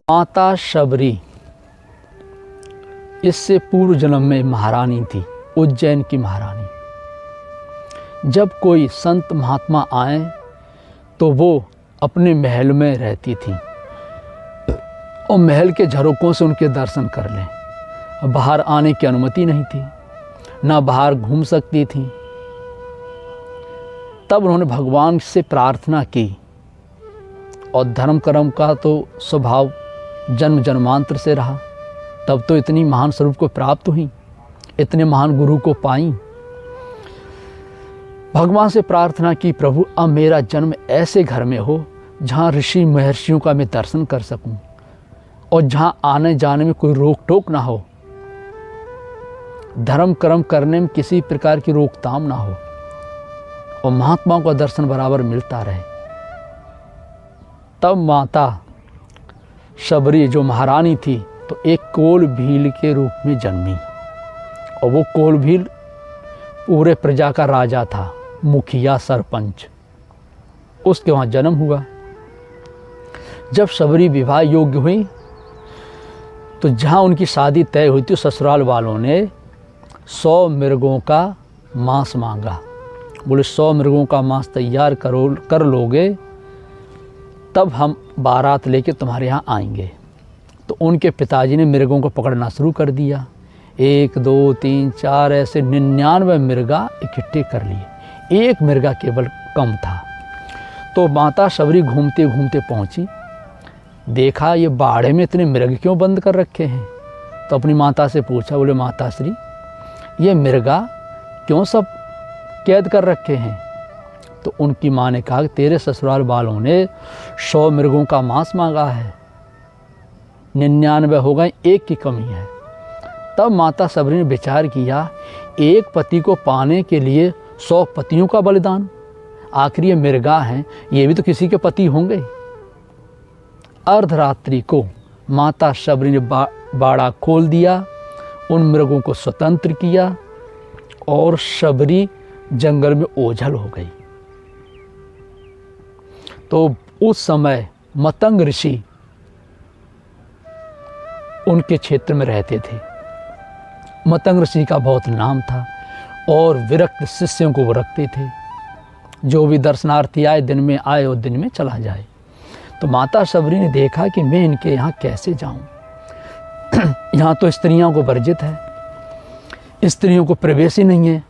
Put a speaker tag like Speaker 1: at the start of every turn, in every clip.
Speaker 1: माता शबरी इससे पूर्व जन्म में महारानी थी, उज्जैन की महारानी। जब कोई संत महात्मा आए तो वो अपने महल में रहती थी और महल के झरोकों से उनके दर्शन कर लें। बाहर आने की अनुमति नहीं थी, ना बाहर घूम सकती थी। तब उन्होंने भगवान से प्रार्थना की और धर्म कर्म का तो स्वभाव जन्म जन्मांतर से रहा। तब तो इतनी महान स्वरूप को प्राप्त हुई, इतने महान गुरु को पाई। भगवान से प्रार्थना की, प्रभु अब मेरा जन्म ऐसे घर में हो जहाँ ऋषि महर्षियों का मैं दर्शन कर सकूं और जहाँ आने जाने में कोई रोक टोक ना हो, धर्म कर्म करने में किसी प्रकार की रोकथाम ना हो और महात्माओं का दर्शन बराबर मिलता रहे। तब माता शबरी जो महारानी थी तो एक कोल भील के रूप में जन्मी और वो कोल भील पूरे प्रजा का राजा था, मुखिया सरपंच। उसके वहाँ जन्म हुआ। जब शबरी विवाह योग्य हुई तो जहाँ उनकी शादी तय हुई थी ससुराल वालों ने 100 मृगों का मांस मांगा। बोले 100 मृगों का मांस तैयार कर लोगे तब हम बारात लेके तुम्हारे यहाँ आएंगे। तो उनके पिताजी ने मृगों को पकड़ना शुरू कर दिया। 1 2 3 4 ऐसे 99 मृगा इकट्ठे कर लिए। एक मृगा केवल कम था। तो माता शबरी घूमते घूमते पहुंची, देखा ये बाड़े में इतने मृग क्यों बंद कर रखे हैं। तो अपनी माता से पूछा, बोले माता श्री ये मृगा क्यों सब कैद कर रखे हैं। तो उनकी माँ ने कहा कि तेरे ससुराल वालों ने 100 मृगों का मांस मांगा है, 99 हो गए, एक की कमी है। तब माता शबरी ने विचार किया, एक पति को पाने के लिए 100 पतियों का बलिदान, आखिर ये मृगा हैं, ये भी तो किसी के पति होंगे। अर्धरात्रि को माता शबरी ने बाड़ा खोल दिया, उन मृगों को स्वतंत्र किया और शबरी जंगल में ओझल हो गई। तो उस समय मतंग ऋषि उनके क्षेत्र में रहते थे। मतंग ऋषि का बहुत नाम था और विरक्त शिष्यों को वो रखते थे। जो भी दर्शनार्थी आए, दिन में आए और दिन में चला जाए। तो माता शबरी ने देखा कि मैं इनके यहाँ कैसे जाऊं। यहाँ तो स्त्रियों को वर्जित है, स्त्रियों को प्रवेश ही नहीं है।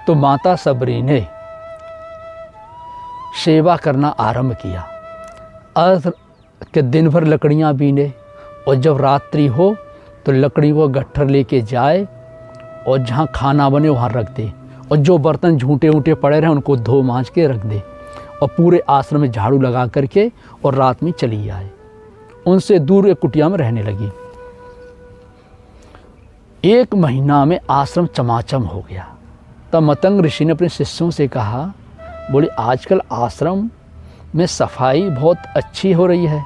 Speaker 1: तो माता शबरी ने सेवा करना आरंभ किया। अर्ध के दिन भर लकड़ियाँ बीने और जब रात्रि हो तो लकड़ी को गट्ठर लेके जाए और जहाँ खाना बने वहाँ रख दे और जो बर्तन झूठे ऊँटे पड़े रहे उनको धो मांज के रख दे और पूरे आश्रम में झाड़ू लगा करके और रात में चली आए। उनसे दूर एक कुटिया में रहने लगी। 1 महीना में आश्रम चमाचम हो गया। तब मतंग ऋषि ने अपने शिष्यों से कहा, बोले आजकल आश्रम में सफाई बहुत अच्छी हो रही है,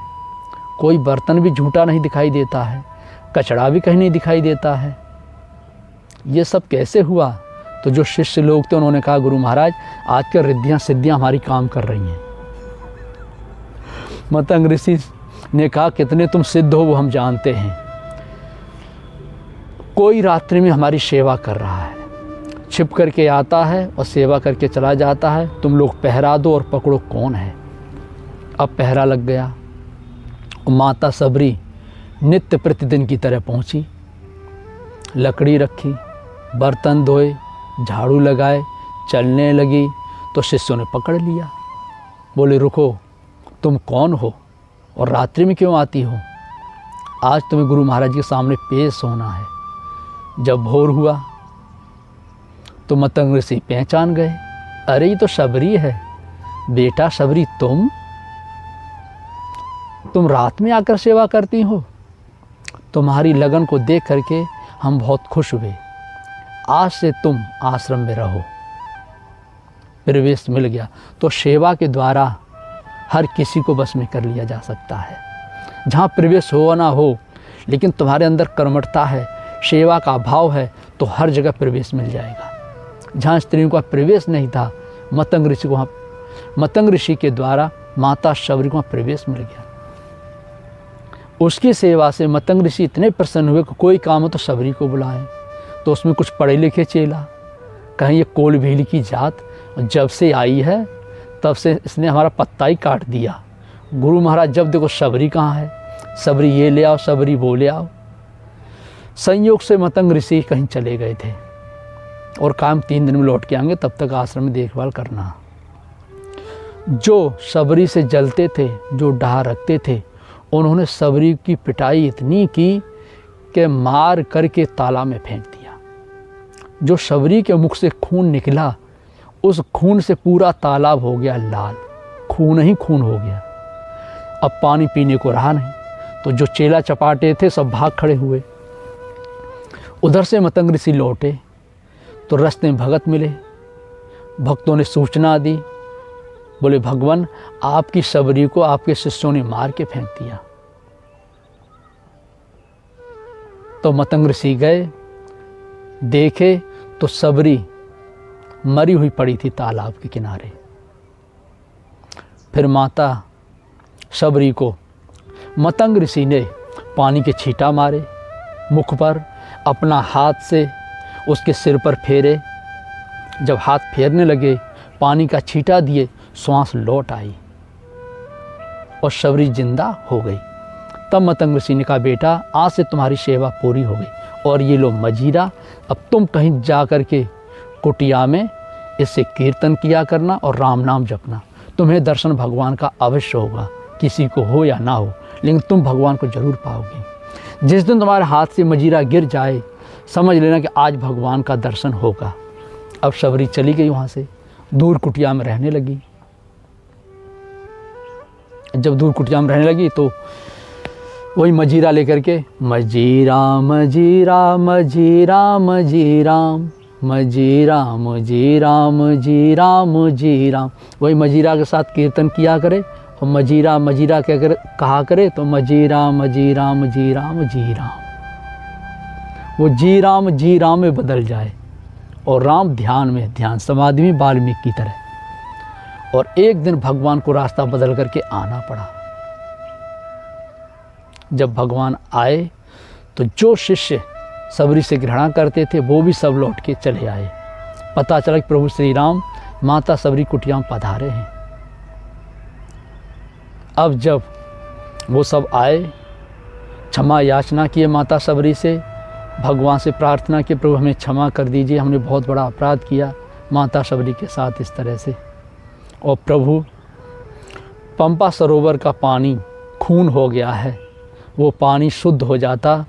Speaker 1: कोई बर्तन भी झूठा नहीं दिखाई देता है, कचड़ा भी कहीं नहीं दिखाई देता है, ये सब कैसे हुआ। तो जो शिष्य लोग थे उन्होंने कहा, गुरु महाराज आजकल रिद्धियाँ सिद्धियाँ हमारी काम कर रही हैं। मतंग ऋषि ने कहा, कितने तुम सिद्ध हो वो हम जानते हैं। कोई रात्रि में हमारी सेवा कर रहा है, छिप करके आता है और सेवा करके चला जाता है, तुम लोग पहरा दो और पकड़ो कौन है। अब पहरा लग गया और माता शबरी नित्य प्रतिदिन की तरह पहुंची, लकड़ी रखी, बर्तन धोए, झाड़ू लगाए, चलने लगी। तो शिष्यों ने पकड़ लिया, बोले रुको, तुम कौन हो और रात्रि में क्यों आती हो, आज तुम्हें गुरु महाराज के सामने पेश होना है। जब भोर हुआ तो मतंग ऋषि पहचान गए, अरे ये तो शबरी है। बेटा शबरी तुम रात में आकर सेवा करती हो, तुम्हारी लगन को देख करके हम बहुत खुश हुए, आज से तुम आश्रम में रहो। प्रवेश मिल गया। तो सेवा के द्वारा हर किसी को बस में कर लिया जा सकता है। जहाँ प्रवेश हो ना हो, लेकिन तुम्हारे अंदर कर्मठता है, सेवा का भाव है, तो हर जगह प्रवेश मिल जाएगा। जहाँ स्त्रियों का प्रवेश नहीं था, मतंग ऋषि के द्वारा माता शबरी को वहाँ प्रवेश मिल गया। उसकी सेवा से मतंग ऋषि इतने प्रसन्न हुए कि कोई काम हो तो शबरी को बुलाएं। तो उसमें कुछ पढ़े लिखे चेला, कहीं ये कोल भील की जात जब से आई है तब से इसने हमारा पत्ता ही काट दिया। गुरु महाराज जब देखो शबरी कहाँ है, शबरी ये ले आओ, शबरी वो ले आओ। संयोग से मतंग ऋषि कहीं चले गए थे और काम 3 दिन में लौट के आएंगे, तब तक आश्रम में देखभाल करना। जो शबरी से जलते थे, जो डाह रखते थे, उन्होंने शबरी की पिटाई इतनी की कि मार करके तालाब में फेंक दिया। जो शबरी के मुख से खून निकला, उस खून से पूरा तालाब हो गया लाल, खून ही खून हो गया। अब पानी पीने को रहा नहीं, तो जो चेला चपाटे थे सब भाग खड़े हुए। उधर से मतंग ऋषि लौटे तो रास्ते में भगत मिले। भक्तों ने सूचना दी, बोले भगवान आपकी शबरी को आपके शिष्यों ने मार के फेंक दिया। तो मतंग ऋषि गए, देखे तो शबरी मरी हुई पड़ी थी तालाब के किनारे। फिर माता शबरी को मतंग ऋषि ने पानी के छींटा मारे, मुख पर अपना हाथ से उसके सिर पर फेरे। जब हाथ फेरने लगे, पानी का छींटा दिए, श्वास लौट आई और शबरी जिंदा हो गई। तब मतंग ऋषि ने कहा बेटा आज से तुम्हारी सेवा पूरी हो गई और ये लो मजीरा, अब तुम कहीं जा कर के कुटिया में इससे कीर्तन किया करना और राम नाम जपना। तुम्हें दर्शन भगवान का अवश्य होगा, किसी को हो या ना हो, लेकिन तुम भगवान को जरूर पाओगे। जिस दिन तुम्हारे हाथ से मजीरा गिर जाए, समझ लेना कि आज भगवान का दर्शन होगा। अब शबरी चली गई वहाँ से, दूर कुटिया में रहने लगी। जब दूर कुटिया में रहने लगी तो वही मजीरा लेकर के मजीरा मजीरा मजीरा मजीरा मजीरा मजीरा मजीरा मजीरा, वही मजीरा के साथ कीर्तन किया करे और मजीरा मजीरा क्या करे कहा करे तो मजीरा मजीरा मजीरा मजीरा, वो जी राम में बदल जाए और राम ध्यान में, ध्यान समाधि में वाल्मीकि की तरह। और एक दिन भगवान को रास्ता बदल करके आना पड़ा। जब भगवान आए तो जो शिष्य शबरी से घृणा करते थे वो भी सब लौट के चले आए। पता चला कि प्रभु श्री राम माता शबरी कुटिया में पधारे हैं। अब जब वो सब आए, क्षमा याचना किए माता शबरी से, भगवान से प्रार्थना की प्रभु हमें क्षमा कर दीजिए, हमने बहुत बड़ा अपराध किया माता शबरी के साथ इस तरह से। और प्रभु पंपा सरोवर का पानी खून हो गया है, वो पानी शुद्ध हो जाता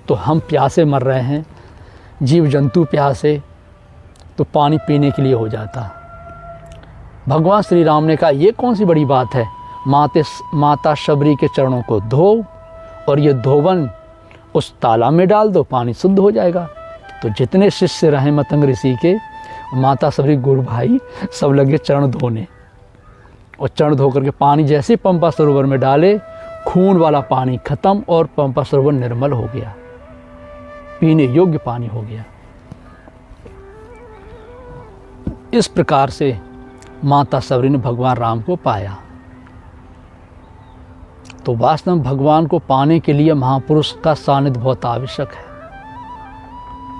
Speaker 1: तो हम प्यासे मर रहे हैं, जीव जंतु प्यासे, तो पानी पीने के लिए हो जाता। भगवान श्री राम ने कहा ये कौन सी बड़ी बात है, माता शबरी के चरणों को धो और ये धोवन उस तालाब में डाल दो, पानी शुद्ध हो जाएगा। तो जितने शिष्य रहे मतंग ऋषि के, माता शबरी गुरु भाई सब लगे चरण धोने, और चरण धो करके पानी जैसे पंपा सरोवर में डाले, खून वाला पानी खत्म और पंपा सरोवर निर्मल हो गया, पीने योग्य पानी हो गया। इस प्रकार से माता शबरी ने भगवान राम को पाया। तो वास्तव में भगवान को पाने के लिए महापुरुष का सानिध्य बहुत आवश्यक है,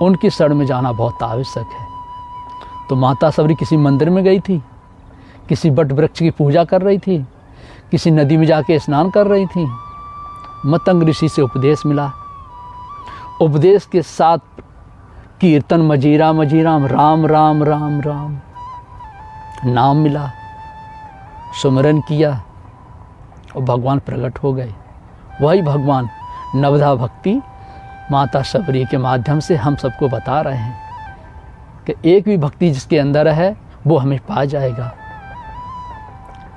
Speaker 1: उनकी शरण में जाना बहुत आवश्यक है। तो माता शबरी किसी मंदिर में गई थी, किसी वट वृक्ष की पूजा कर रही थी, किसी नदी में जाके स्नान कर रही थी। मतंग ऋषि से उपदेश मिला, उपदेश के साथ कीर्तन मजीरा मजीरा राम राम राम राम नाम मिला, सुमरन किया और भगवान प्रकट हो गए। वही भगवान नवधा भक्ति माता शबरी के माध्यम से हम सबको बता रहे हैं कि एक भी भक्ति जिसके अंदर है वो हमें पा जाएगा।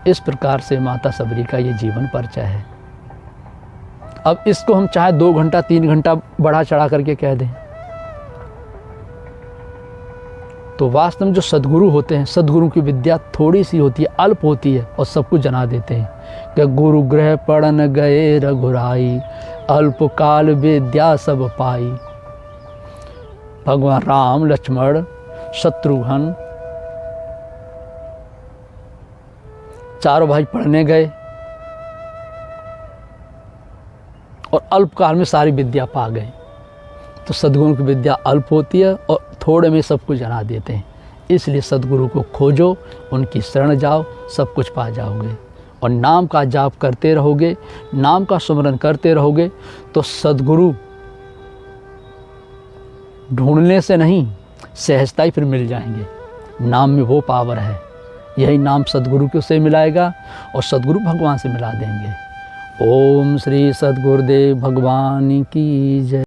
Speaker 1: इस प्रकार से माता शबरी का ये जीवन परिचय है। अब इसको हम चाहे 2 घंटा 3 घंटा बढ़ा चढ़ा करके कह दें, तो वास्तव में जो सद्गुरु होते हैं, सद्गुरु की विद्या थोड़ी सी होती है, अल्प होती है और सब कुछ जना देते हैं कि गुरु गृह पढ़न गए रघुराई, अल्प काल विद्या सब पाई। भगवान राम लक्ष्मण शत्रुघ्न चारों भाई पढ़ने गए और अल्पकाल में सारी विद्या पा गए। तो सद्गुरु की विद्या अल्प होती है और थोड़े में सब कुछ जना देते हैं। इसलिए सद्गुरु को खोजो, उनकी शरण जाओ, सब कुछ पा जाओगे। और नाम का जाप करते रहोगे, नाम का सुमरन करते रहोगे तो सद्गुरु ढूंढने से नहीं, सहजता ही फिर मिल जाएंगे। नाम में वो पावर है। यही नाम सद्गुरु को से मिलाएगा और सद्गुरु भगवान से मिला देंगे। ओम श्री सद्गुरुदेव भगवान की जय।